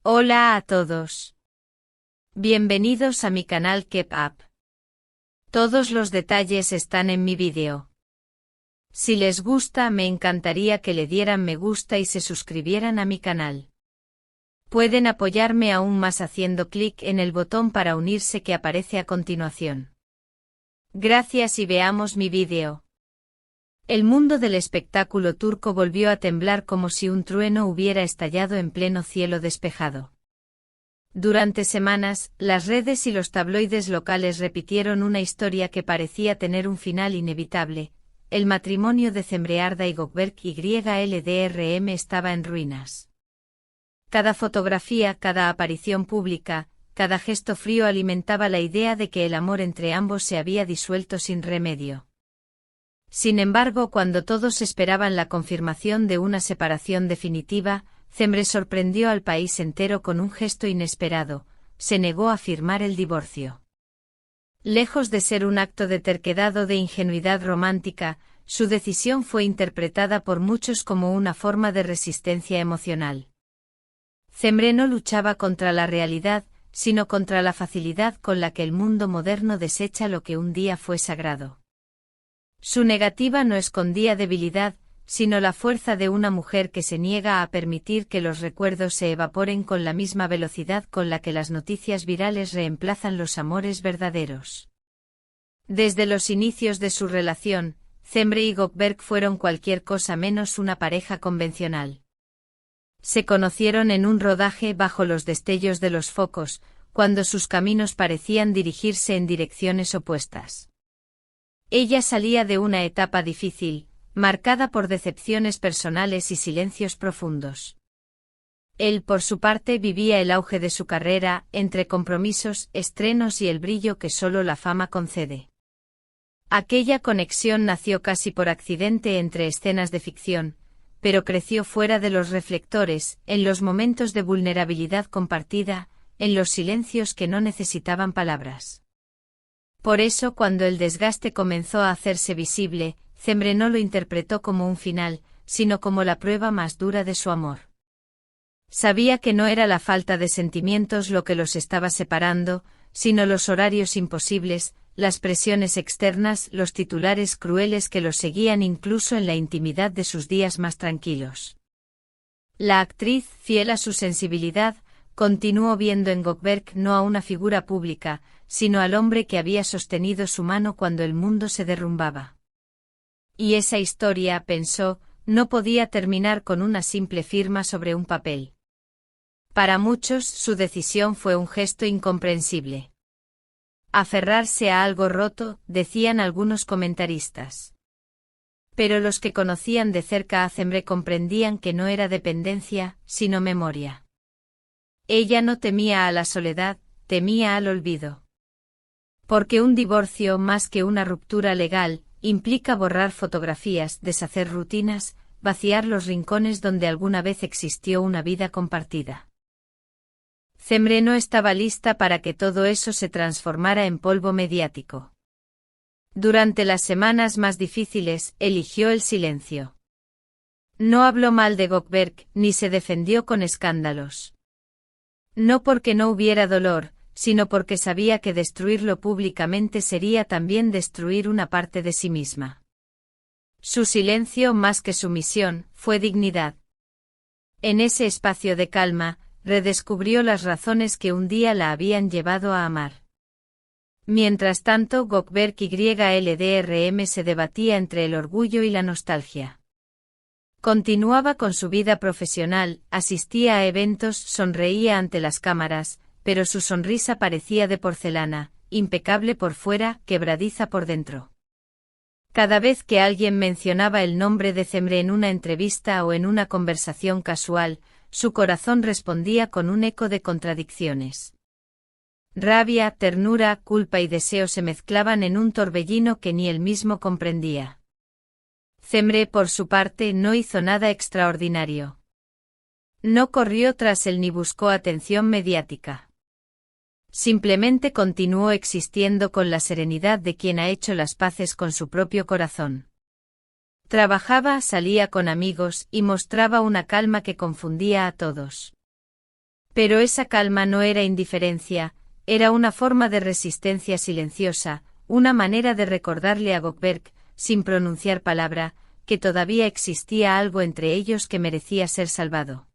Hola a todos. Bienvenidos a mi canal Keep Up. Todos los detalles están en mi vídeo. Si les gusta, me encantaría que le dieran me gusta y se suscribieran a mi canal. Pueden apoyarme aún más haciendo clic en el botón para unirse que aparece a continuación. Gracias y veamos mi vídeo. El mundo del espectáculo turco volvió a temblar como si un trueno hubiera estallado en pleno cielo despejado. Durante semanas, las redes y los tabloides locales repitieron una historia que parecía tener un final inevitable: el matrimonio de Cemre Arda y Gökberk Yıldırım estaba en ruinas. Cada fotografía, cada aparición pública, cada gesto frío alimentaba la idea de que el amor entre ambos se había disuelto sin remedio. Sin embargo, cuando todos esperaban la confirmación de una separación definitiva, Cemre sorprendió al país entero con un gesto inesperado: se negó a firmar el divorcio. Lejos de ser un acto de terquedad o de ingenuidad romántica, su decisión fue interpretada por muchos como una forma de resistencia emocional. Cemre no luchaba contra la realidad, sino contra la facilidad con la que el mundo moderno desecha lo que un día fue sagrado. Su negativa no escondía debilidad, sino la fuerza de una mujer que se niega a permitir que los recuerdos se evaporen con la misma velocidad con la que las noticias virales reemplazan los amores verdaderos. Desde los inicios de su relación, Cemre y Gökberk fueron cualquier cosa menos una pareja convencional. Se conocieron en un rodaje bajo los destellos de los focos, cuando sus caminos parecían dirigirse en direcciones opuestas. Ella salía de una etapa difícil, marcada por decepciones personales y silencios profundos. Él, por su parte, vivía el auge de su carrera, entre compromisos, estrenos y el brillo que solo la fama concede. Aquella conexión nació casi por accidente entre escenas de ficción, pero creció fuera de los reflectores, en los momentos de vulnerabilidad compartida, en los silencios que no necesitaban palabras. Por eso, cuando el desgaste comenzó a hacerse visible, Cemre no lo interpretó como un final, sino como la prueba más dura de su amor. Sabía que no era la falta de sentimientos lo que los estaba separando, sino los horarios imposibles, las presiones externas, los titulares crueles que los seguían incluso en la intimidad de sus días más tranquilos. La actriz, fiel a su sensibilidad, continuó viendo en Gökberk no a una figura pública, sino al hombre que había sostenido su mano cuando el mundo se derrumbaba. Y esa historia, pensó, no podía terminar con una simple firma sobre un papel. Para muchos, su decisión fue un gesto incomprensible. Aferrarse a algo roto, decían algunos comentaristas. Pero los que conocían de cerca a Cemre comprendían que no era dependencia, sino memoria. Ella no temía a la soledad, temía al olvido. Porque un divorcio, más que una ruptura legal, implica borrar fotografías, deshacer rutinas, vaciar los rincones donde alguna vez existió una vida compartida. Cemre no estaba lista para que todo eso se transformara en polvo mediático. Durante las semanas más difíciles, eligió el silencio. No habló mal de Gökberk, ni se defendió con escándalos. No porque no hubiera dolor, sino porque sabía que destruirlo públicamente sería también destruir una parte de sí misma. Su silencio, más que sumisión, fue dignidad. En ese espacio de calma, redescubrió las razones que un día la habían llevado a amar. Mientras tanto, Gökberk Yıldırım se debatía entre el orgullo y la nostalgia. Continuaba con su vida profesional, asistía a eventos, sonreía ante las cámaras, pero su sonrisa parecía de porcelana, impecable por fuera, quebradiza por dentro. Cada vez que alguien mencionaba el nombre de Cemre en una entrevista o en una conversación casual, su corazón respondía con un eco de contradicciones. Rabia, ternura, culpa y deseo se mezclaban en un torbellino que ni él mismo comprendía. Cemre, por su parte, no hizo nada extraordinario. No corrió tras él ni buscó atención mediática. Simplemente continuó existiendo con la serenidad de quien ha hecho las paces con su propio corazón. Trabajaba, salía con amigos y mostraba una calma que confundía a todos. Pero esa calma no era indiferencia, era una forma de resistencia silenciosa, una manera de recordarle a Gökberk, sin pronunciar palabra, que todavía existía algo entre ellos que merecía ser salvado.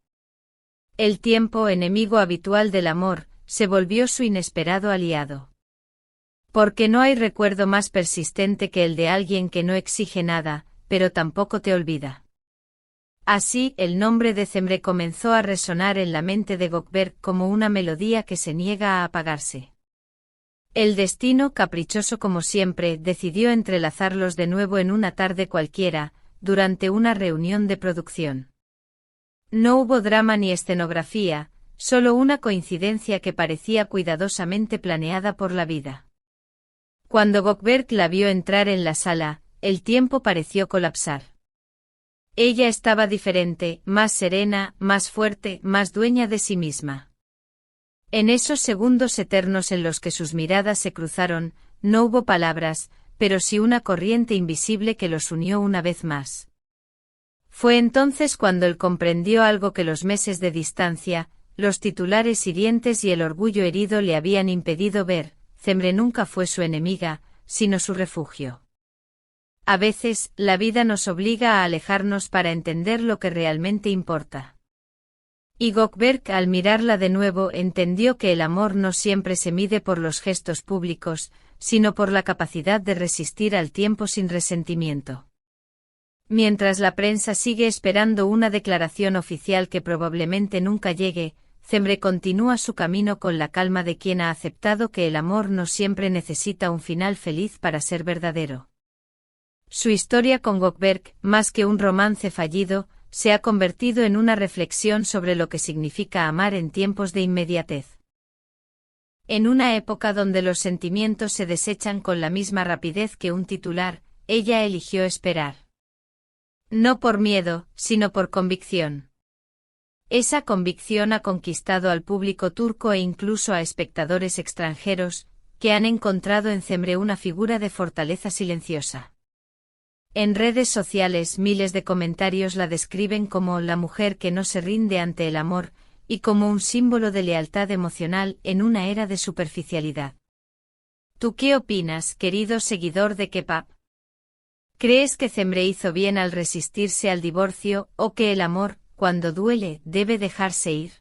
El tiempo, enemigo habitual del amor, se volvió su inesperado aliado. Porque no hay recuerdo más persistente que el de alguien que no exige nada, pero tampoco te olvida. Así, el nombre de Cemre comenzó a resonar en la mente de Gökberk como una melodía que se niega a apagarse. El destino, caprichoso como siempre, decidió entrelazarlos de nuevo en una tarde cualquiera, durante una reunión de producción. No hubo drama ni escenografía, solo una coincidencia que parecía cuidadosamente planeada por la vida. Cuando Gökberk la vio entrar en la sala, el tiempo pareció colapsar. Ella estaba diferente, más serena, más fuerte, más dueña de sí misma. En esos segundos eternos en los que sus miradas se cruzaron, no hubo palabras, pero sí una corriente invisible que los unió una vez más. Fue entonces cuando él comprendió algo que los meses de distancia, los titulares hirientes y el orgullo herido le habían impedido ver: Cemre nunca fue su enemiga, sino su refugio. A veces, la vida nos obliga a alejarnos para entender lo que realmente importa. Y Gökberk, al mirarla de nuevo, entendió que el amor no siempre se mide por los gestos públicos, sino por la capacidad de resistir al tiempo sin resentimiento. Mientras la prensa sigue esperando una declaración oficial que probablemente nunca llegue, Cemre continúa su camino con la calma de quien ha aceptado que el amor no siempre necesita un final feliz para ser verdadero. Su historia con Gökberk, más que un romance fallido, se ha convertido en una reflexión sobre lo que significa amar en tiempos de inmediatez. En una época donde los sentimientos se desechan con la misma rapidez que un titular, ella eligió esperar. No por miedo, sino por convicción. Esa convicción ha conquistado al público turco e incluso a espectadores extranjeros, que han encontrado en Cemre una figura de fortaleza silenciosa. En redes sociales miles de comentarios la describen como la mujer que no se rinde ante el amor, y como un símbolo de lealtad emocional en una era de superficialidad. ¿Tú qué opinas, querido seguidor de K-pop? ¿Crees que Cemre hizo bien al resistirse al divorcio, o que el amor, cuando duele, debe dejarse ir?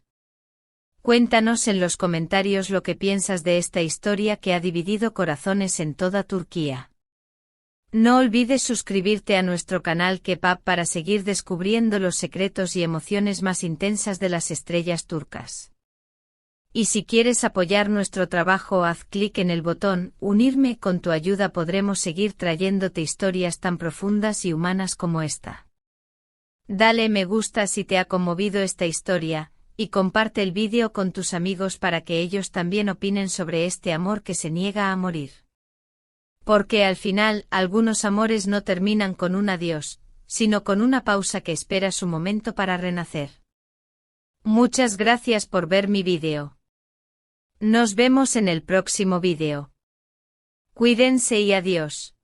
Cuéntanos en los comentarios lo que piensas de esta historia que ha dividido corazones en toda Turquía. No olvides suscribirte a nuestro canal K-pop para seguir descubriendo los secretos y emociones más intensas de las estrellas turcas. Y si quieres apoyar nuestro trabajo, haz clic en el botón Unirme. Con tu ayuda podremos seguir trayéndote historias tan profundas y humanas como esta. Dale me gusta si te ha conmovido esta historia, y comparte el vídeo con tus amigos para que ellos también opinen sobre este amor que se niega a morir. Porque al final, algunos amores no terminan con un adiós, sino con una pausa que espera su momento para renacer. Muchas gracias por ver mi vídeo. Nos vemos en el próximo vídeo. Cuídense y adiós.